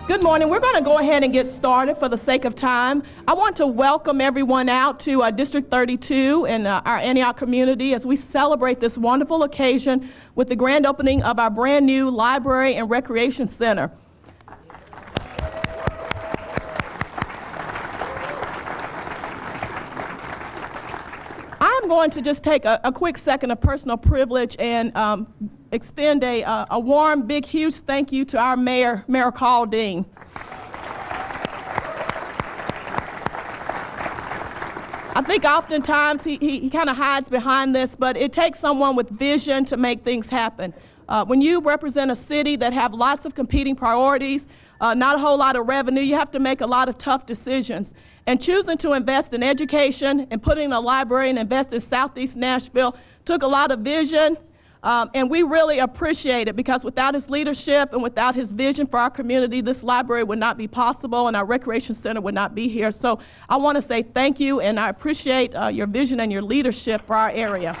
Good morning. We're going to go ahead and get started for the sake of time. I want to welcome everyone out to District 32 and our Antioch community as we celebrate this wonderful occasion with the grand opening of our brand new Library and Recreation Center. I'm going to just take a quick second of personal privilege and extend a warm, big, huge thank you to our Mayor Carl Dean. I think oftentimes he kind of hides behind this, but it takes someone with vision to make things happen. When you represent a city that have lots of competing priorities, not a whole lot of revenue, you have to make a lot of tough decisions. And choosing to invest in education and putting a library and invest in Southeast Nashville took a lot of vision, and we really appreciate it because without his leadership and without his vision for our community, this library would not be possible and our recreation center would not be here. So I want to say thank you, and I appreciate your vision and your leadership for our area.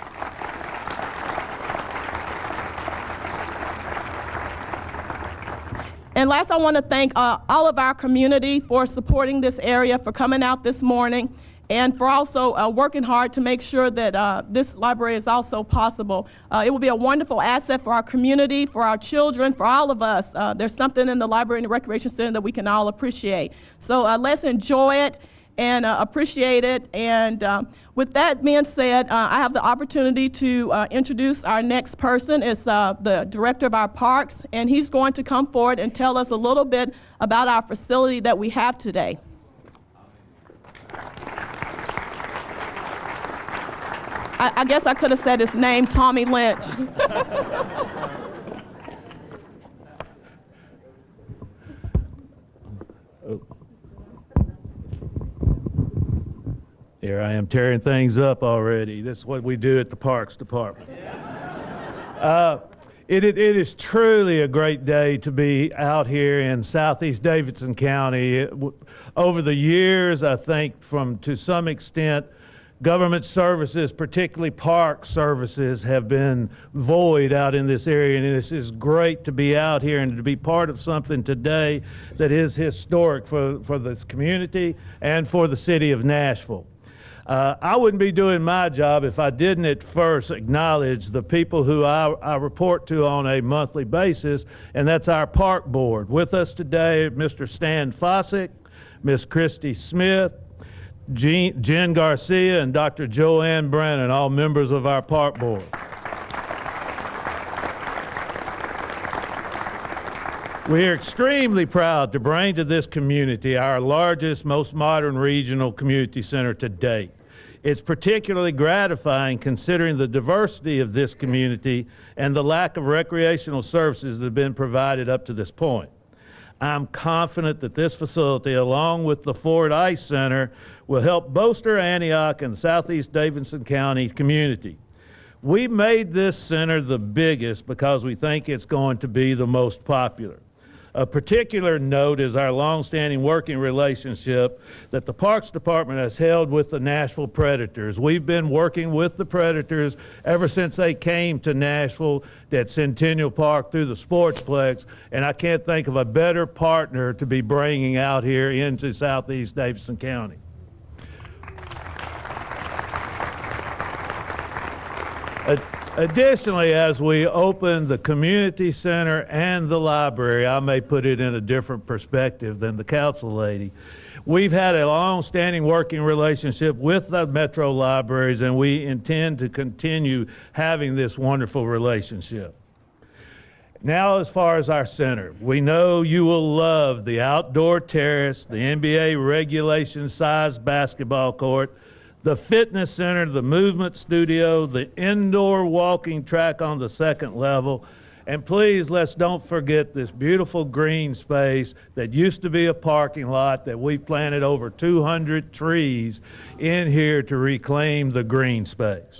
And last, I want to thank all of our community for supporting this area, for coming out this morning, and for also working hard to make sure that this library is also possible. It will be a wonderful asset for our community, for our children, for all of us. There's something in the library and the recreation center that we can all appreciate. So let's enjoy it and appreciate it. And with that being said, I have the opportunity to introduce our next person. It's the director of our parks, and he's going to come forward and tell us a little bit about our facility that we have today. I guess I could have said his name, Tommy Lynch. Here I am tearing things up already. This is what we do at the Parks Department. It is truly a great day to be out here in Southeast Davidson County. Over the years, I think to some extent, government services, particularly park services, have been void out in this area, and this is great to be out here and to be part of something today that is historic for this community and for the city of Nashville. I wouldn't be doing my job if I didn't at first acknowledge the people who I report to on a monthly basis, and that's our park board. With us today, Mr. Stan Fossick, Ms. Christy Smith, Jen Garcia, and Dr. Joanne Brennan, all members of our park board. We are extremely proud to bring to this community our largest, most modern regional community center to date. It's particularly gratifying considering the diversity of this community and the lack of recreational services that have been provided up to this point. I'm confident that this facility, along with the Ford Ice Center, will help bolster Antioch and Southeast Davidson County community. We made this center the biggest because we think it's going to be the most popular. A particular note is our long-standing working relationship that the Parks Department has held with the Nashville Predators. We've been working with the Predators ever since they came to Nashville at Centennial Park through the Sportsplex, and I can't think of a better partner to be bringing out here into Southeast Davidson County. Additionally, as we open the community center and the library, I may put it in a different perspective than the council lady. We've had a long-standing working relationship with the metro libraries, and we intend to continue having this wonderful relationship. Now, as far as our center, we know you will love the outdoor terrace, the NBA regulation-sized basketball court, the fitness center, the movement studio, the indoor walking track on the second level, and please don't forget this beautiful green space that used to be a parking lot that we planted over 200 trees in here to reclaim the green space.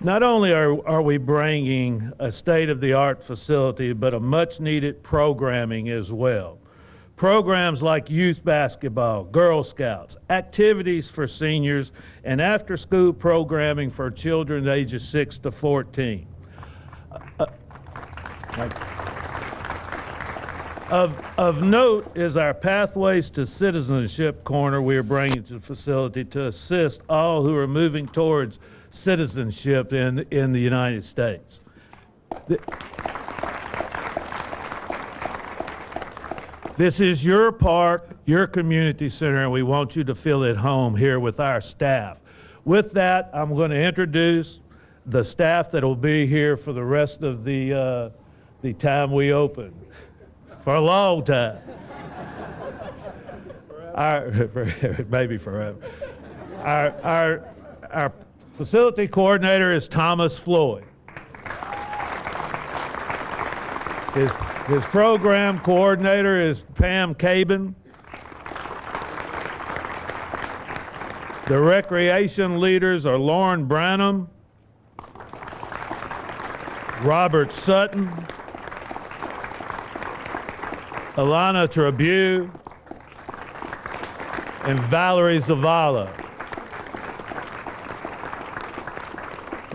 Not only are we bringing a state-of-the-art facility, but a much-needed programming as well. Programs like youth basketball, Girl Scouts, activities for seniors, and after-school programming for children ages 6 to 14. Of note is our Pathways to Citizenship corner we are bringing to the facility to assist all who are moving towards citizenship in the United States. This is your park, your community center, and we want you to feel at home here with our staff. With that, I'm going to introduce the staff that will be here for the rest of the time we open. For a long time. Maybe forever. Our facility coordinator is Thomas Floyd. His program coordinator is Pam Cabin. The recreation leaders are Lauren Branham, Robert Sutton, Alana Trabue, and Valerie Zavala.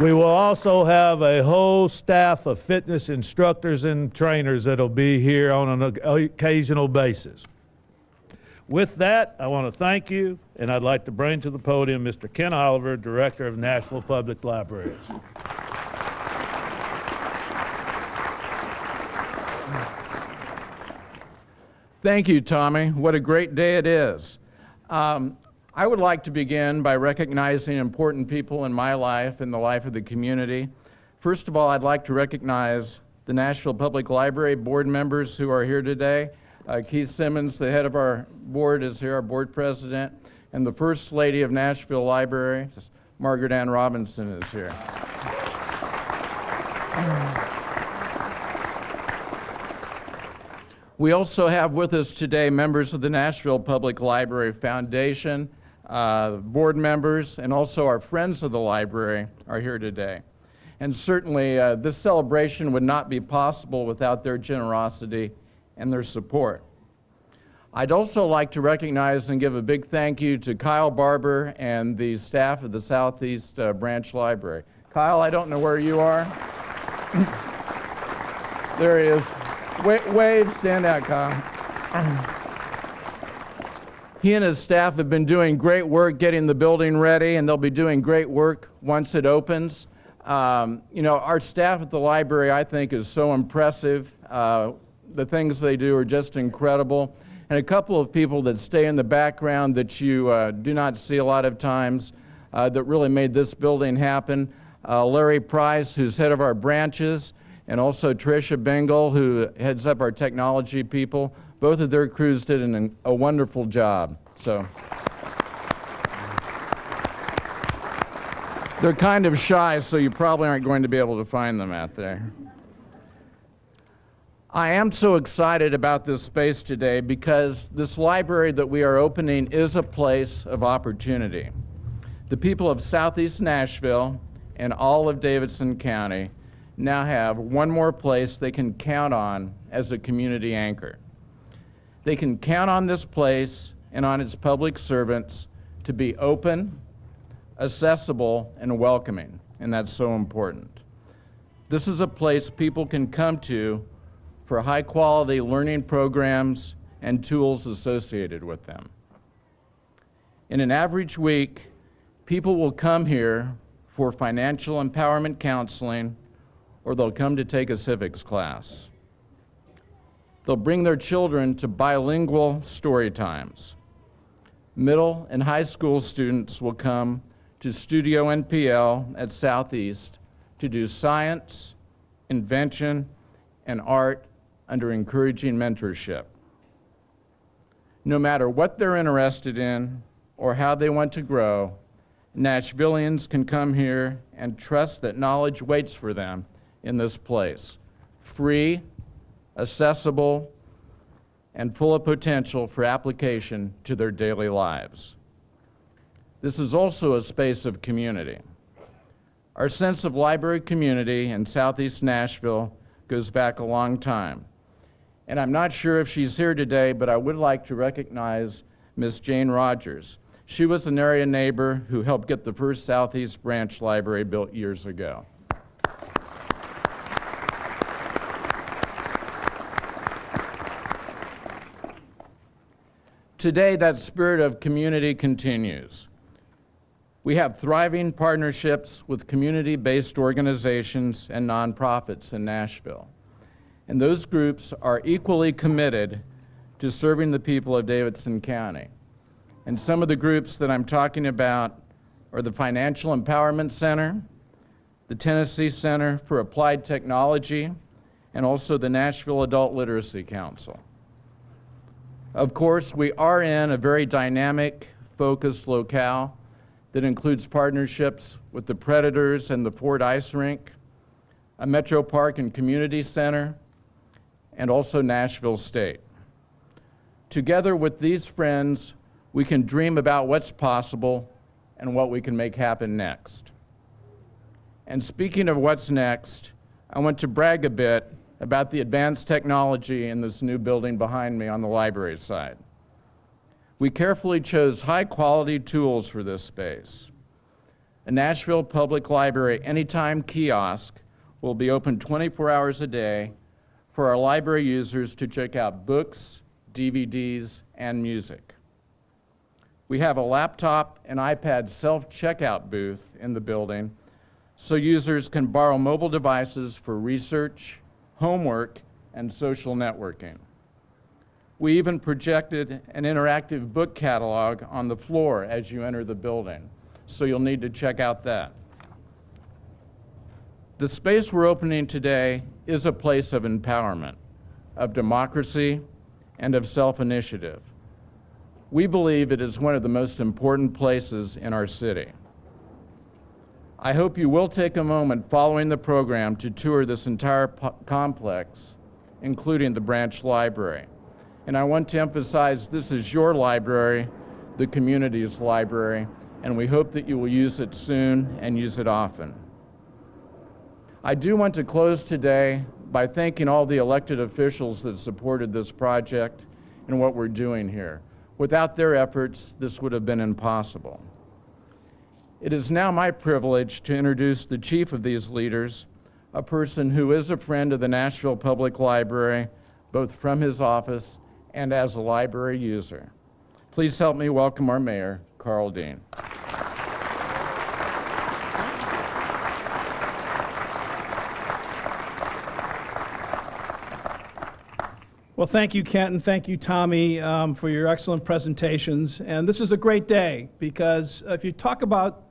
We will also have a whole staff of fitness instructors and trainers that'll be here on an occasional basis. With that, I want to thank you, and I'd like to bring to the podium Mr. Ken Oliver, Director of Nashville Public Libraries. Thank you, Tommy. What a great day it is. I would like to begin by recognizing important people in my life and the life of the community. First of all, I'd like to recognize the Nashville Public Library board members who are here today. Keith Simmons, the head of our board, is here, our board president, and the First Lady of Nashville Library, Margaret Ann Robinson, is here. We also have with us today members of the Nashville Public Library Foundation, board members, and also our friends of the library are here today. And certainly this celebration would not be possible without their generosity and their support. I'd also like to recognize and give a big thank you to Kyle Barber and the staff of the Southeast Branch Library. Kyle, I don't know where you are. There he is. Wave, stand out, Kyle. He and his staff have been doing great work getting the building ready, and they'll be doing great work once it opens. You know, our staff at the library, I think, is so impressive. The things they do are just incredible. And a couple of people that stay in the background that you do not see a lot of times that really made this building happen. Larry Price, who's head of our branches, and also Tricia Bengal, who heads up our technology people. Both of their crews did a wonderful job. So they're kind of shy, so you probably aren't going to be able to find them out there. I am so excited about this space today because this library that we are opening is a place of opportunity. The people of Southeast Nashville and all of Davidson County now have one more place they can count on as a community anchor. They can count on this place and on its public servants to be open, accessible, and welcoming, and that's so important. This is a place people can come to for high-quality learning programs and tools associated with them. In an average week, people will come here for financial empowerment counseling, or they'll come to take a civics class. They'll bring their children to bilingual story times. Middle and high school students will come to Studio NPL at Southeast to do science, invention, and art under encouraging mentorship. No matter what they're interested in or how they want to grow, Nashvillians can come here and trust that knowledge waits for them in this place, free, accessible, and full of potential for application to their daily lives. This is also a space of community. Our sense of library community in Southeast Nashville goes back a long time. And I'm not sure if she's here today, but I would like to recognize Miss Jane Rogers. She was an area neighbor who helped get the first Southeast Branch Library built years ago. Today, that spirit of community continues. We have thriving partnerships with community-based organizations and nonprofits in Nashville. And those groups are equally committed to serving the people of Davidson County. And some of the groups that I'm talking about are the Financial Empowerment Center, the Tennessee Center for Applied Technology, and also the Nashville Adult Literacy Council. Of course, we are in a very dynamic, focused locale that includes partnerships with the Predators and the Ford Ice Rink, a Metro Park and Community Center, and also Nashville State. Together with these friends, we can dream about what's possible and what we can make happen next. And speaking of what's next, I want to brag a bit about the advanced technology in this new building behind me on the library side. We carefully chose high-quality tools for this space. A Nashville Public Library Anytime kiosk will be open 24 hours a day for our library users to check out books, DVDs, and music. We have a laptop and iPad self-checkout booth in the building so users can borrow mobile devices for research, homework, and social networking. We even projected an interactive book catalog on the floor as you enter the building, so you'll need to check out that. The space we're opening today is a place of empowerment, of democracy, and of self-initiative. We believe it is one of the most important places in our city. I hope you will take a moment following the program to tour this entire complex, including the branch library. And I want to emphasize this is your library, the community's library, and we hope that you will use it soon and use it often. I do want to close today by thanking all the elected officials that supported this project and what we're doing here. Without their efforts, this would have been impossible. It is now my privilege to introduce the chief of these leaders, a person who is a friend of the Nashville Public Library, both from his office and as a library user. Please help me welcome our mayor, Carl Dean. Well, thank you, Kent, and thank you, Tommy, for your excellent presentations. And this is a great day because if you talk about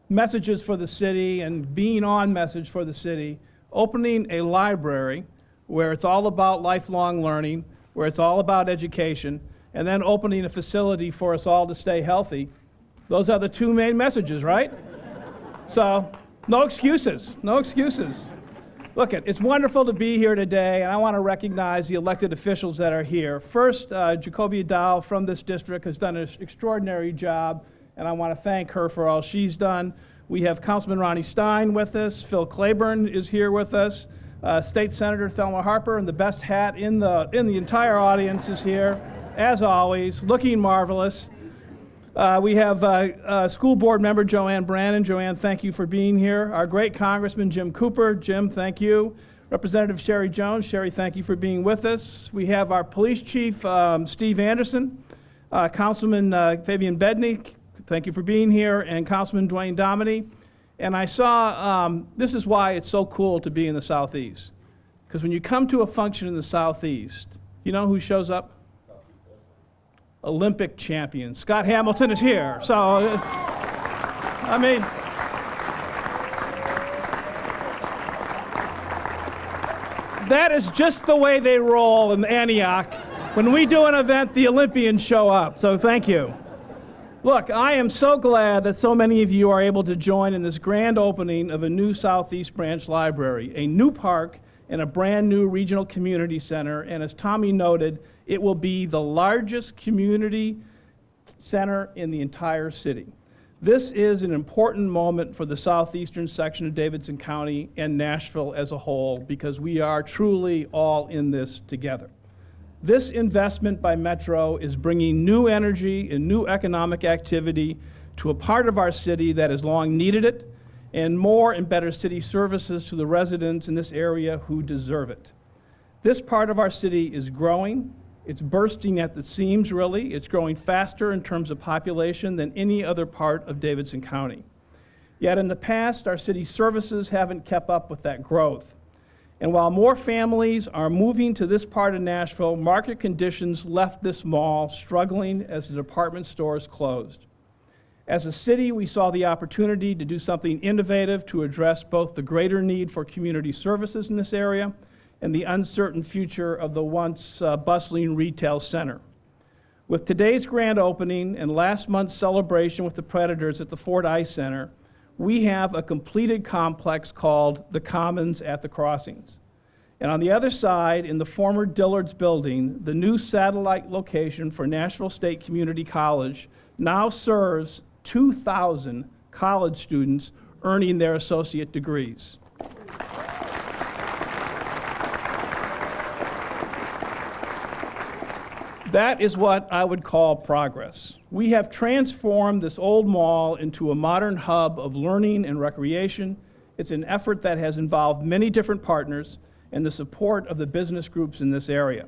messages for the city and being on message for the city, opening a library where it's all about lifelong learning, where it's all about education, and then opening a facility for us all to stay healthy, those are the two main messages, right? So, no excuses, no excuses. Look, it's wonderful to be here today, and I want to recognize the elected officials that are here. First, Jacobia Dow from this district has done an extraordinary job, and I want to thank her for all she's done. We have Councilman Ronnie Stein with us. Phil Claiborne is here with us. State Senator Thelma Harper, and the best hat in the entire audience is here, as always, looking marvelous. We have school board member Joanne Brannon. Joanne, thank you for being here. Our great Congressman Jim Cooper. Jim, thank you. Representative Sherry Jones. Sherry, thank you for being with us. We have our police chief, Steve Anderson. Councilman Fabian Bedney, thank you for being here. And Councilman Dwayne Dominy. And I saw, this is why it's so cool to be in the Southeast. Because when you come to a function in the Southeast, you know who shows up? Olympic champion. Scott Hamilton is here. So, I mean, that is just the way they roll in Antioch. When we do an event, the Olympians show up. So thank you. Look, I am so glad that so many of you are able to join in this grand opening of a new Southeast Branch Library, a new park, and a brand new regional community center. And as Tommy noted, it will be the largest community center in the entire city. This is an important moment for the southeastern section of Davidson County and Nashville as a whole, because we are truly all in this together. This investment by Metro is bringing new energy and new economic activity to a part of our city that has long needed it, and more and better city services to the residents in this area who deserve it. This part of our city is growing. It's bursting at the seams, really. It's growing faster in terms of population than any other part of Davidson County. Yet in the past, our city services haven't kept up with that growth. And while more families are moving to this part of Nashville, market conditions left this mall struggling as the department stores closed. As a city, we saw the opportunity to do something innovative to address both the greater need for community services in this area and the uncertain future of the once bustling retail center. With today's grand opening and last month's celebration with the Predators at the Ford Ice Center, we have a completed complex called the Commons at the Crossings. And on the other side, in the former Dillard's building, the new satellite location for Nashville State Community College now serves 2,000 college students earning their associate degrees. That is what I would call progress. We have transformed this old mall into a modern hub of learning and recreation. It's an effort that has involved many different partners and the support of the business groups in this area.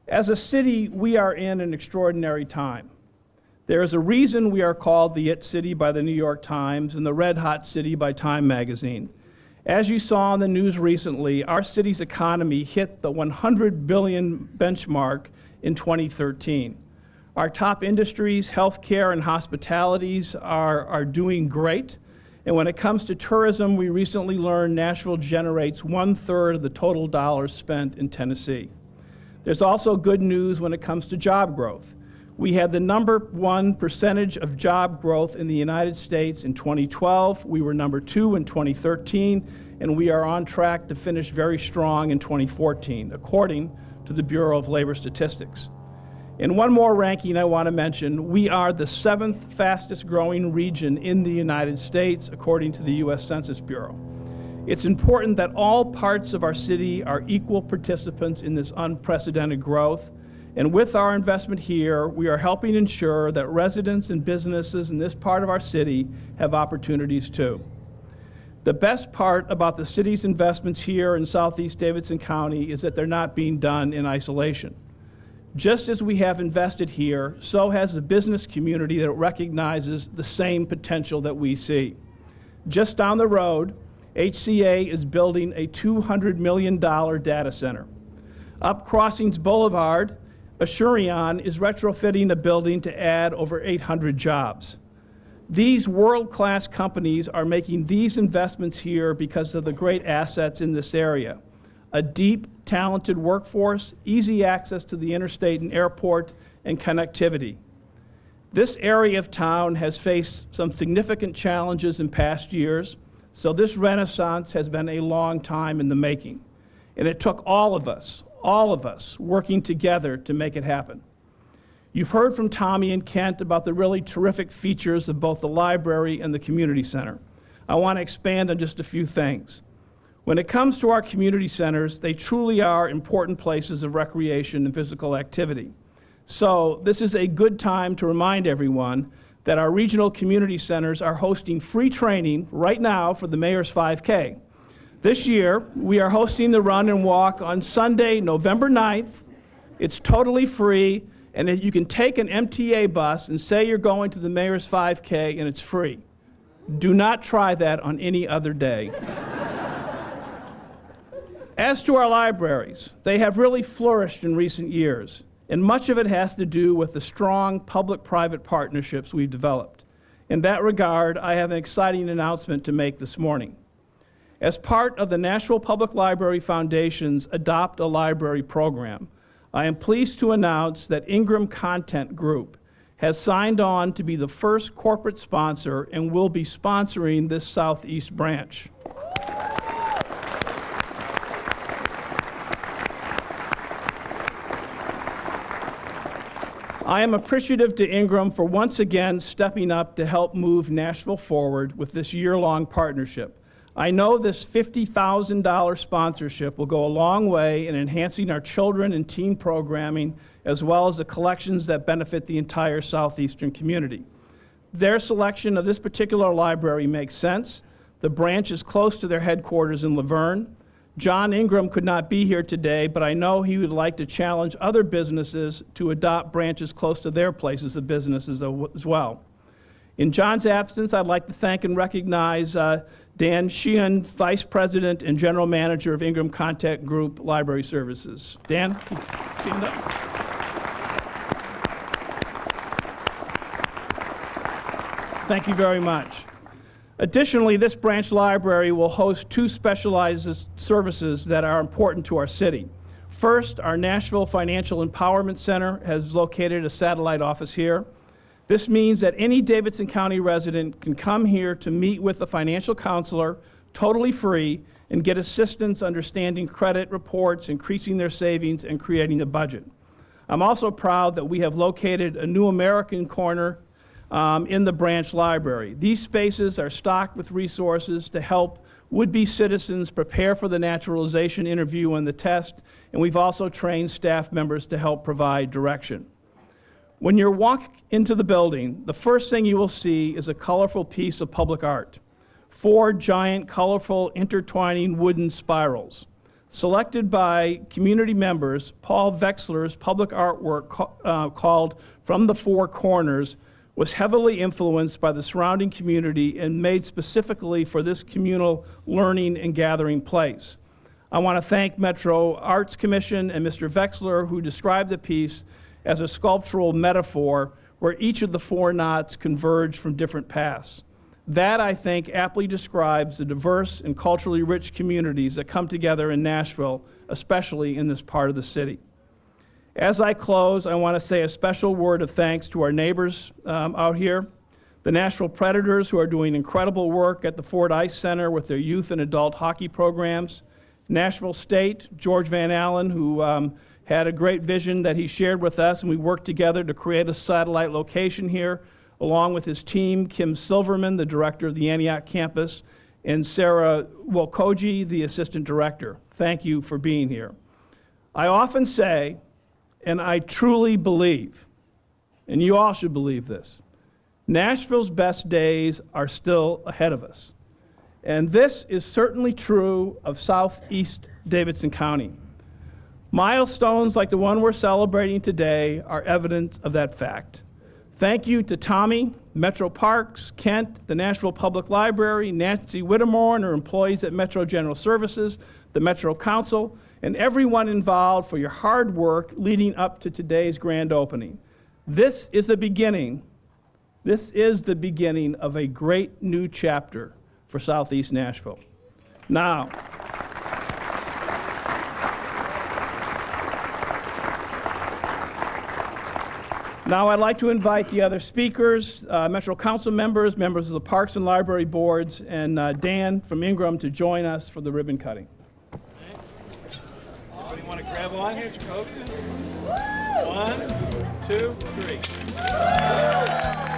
As a city, we are in an extraordinary time. There is a reason we are called the It City by the New York Times and the Red Hot City by Time magazine. As you saw in the news recently, our city's economy hit the 100 billion benchmark in 2013. Our top industries, healthcare and hospitalities, are doing great. And when it comes to tourism, we recently learned Nashville generates 1/3 of the total dollars spent in Tennessee. There's also good news when it comes to job growth. We had the #1 percentage of job growth in the United States in 2012. We were #2 in 2013, and we are on track to finish very strong in 2014, according to the Bureau of Labor Statistics. And one more ranking I want to mention, we are the 7th fastest growing region in the United States, according to the US Census Bureau. It's important that all parts of our city are equal participants in this unprecedented growth. And with our investment here, we are helping ensure that residents and businesses in this part of our city have opportunities too. The best part about the city's investments here in Southeast Davidson County is that they're not being done in isolation. Just as we have invested here, so has the business community that recognizes the same potential that we see. Just down the road, HCA is building a $200 million data center. Up Crossings Boulevard, Assurion is retrofitting a building to add over 800 jobs. These world-class companies are making these investments here because of the great assets in this area. A deep, talented workforce, easy access to the interstate and airport, and connectivity. This area of town has faced some significant challenges in past years, so this renaissance has been a long time in the making. And it took all of us working together to make it happen. You've heard from Tommy and Kent about the really terrific features of both the library and the community center. I want to expand on just a few things. When it comes to our community centers, they truly are important places of recreation and physical activity. So this is a good time to remind everyone that our regional community centers are hosting free training right now for the Mayor's 5K. This year, we are hosting the Run and Walk on Sunday, November 9th. It's totally free, and you can take an MTA bus and say you're going to the Mayor's 5K, and it's free. Do not try that on any other day. As to our libraries, they have really flourished in recent years, and much of it has to do with the strong public-private partnerships we've developed. In that regard, I have an exciting announcement to make this morning. As part of the Nashville Public Library Foundation's Adopt a Library program, I am pleased to announce that Ingram Content Group has signed on to be the first corporate sponsor and will be sponsoring this Southeast branch. I am appreciative to Ingram for once again stepping up to help move Nashville forward with this year-long partnership. I know this $50,000 sponsorship will go a long way in enhancing our children and teen programming, as well as the collections that benefit the entire southeastern community. Their selection of this particular library makes sense. The branch is close to their headquarters in Laverne. John Ingram could not be here today, but I know he would like to challenge other businesses to adopt branches close to their places of businesses as well. In John's absence, I'd like to thank and recognize Dan Sheehan, Vice President and General Manager of Ingram Contact Group Library Services. Dan, stand up. Thank you very much. Additionally, this branch library will host two specialized services that are important to our city. First, our Nashville Financial Empowerment Center has located a satellite office here. This means that any Davidson County resident can come here to meet with a financial counselor totally free and get assistance understanding credit reports, increasing their savings, and creating a budget. I'm also proud that we have located a New American Corner in the branch library. These spaces are stocked with resources to help would-be citizens prepare for the naturalization interview and the test, and we've also trained staff members to help provide direction. When you walk into the building, the first thing you will see is a colorful piece of public art. 4 giant, colorful, intertwining wooden spirals. Selected by community members, Paul Vexler's public artwork called From the Four Corners was heavily influenced by the surrounding community and made specifically for this communal learning and gathering place. I want to thank Metro Arts Commission and Mr. Vexler, who described the piece as a sculptural metaphor where each of the 4 knots converge from different paths. That, I think, aptly describes the diverse and culturally rich communities that come together in Nashville, especially in this part of the city. As I close, I want to say a special word of thanks to our neighbors out here, the Nashville Predators, who are doing incredible work at the Ford Ice Center with their youth and adult hockey programs, Nashville State, George Van Allen, who had a great vision that he shared with us, and we worked together to create a satellite location here, along with his team, Kim Silverman, the director of the Antioch campus, and Sarah Wokoji, the assistant director. Thank you for being here. I often say, and I truly believe, and you all should believe this, Nashville's best days are still ahead of us. And this is certainly true of Southeast Davidson County. Milestones like the one we're celebrating today are evidence of that fact. Thank you to Tommy, Metro Parks, Kent, the Nashville Public Library, Nancy Whittemore and her employees at Metro General Services, the Metro Council, and everyone involved for your hard work leading up to today's grand opening. This is the beginning of a great new chapter for Southeast Nashville. Now, I'd like to invite the other speakers, Metro Council members, members of the Parks and Library Boards, and Dan from Ingram to join us for the ribbon cutting. Everybody want to grab on here, Jacob? 1, 2, 3.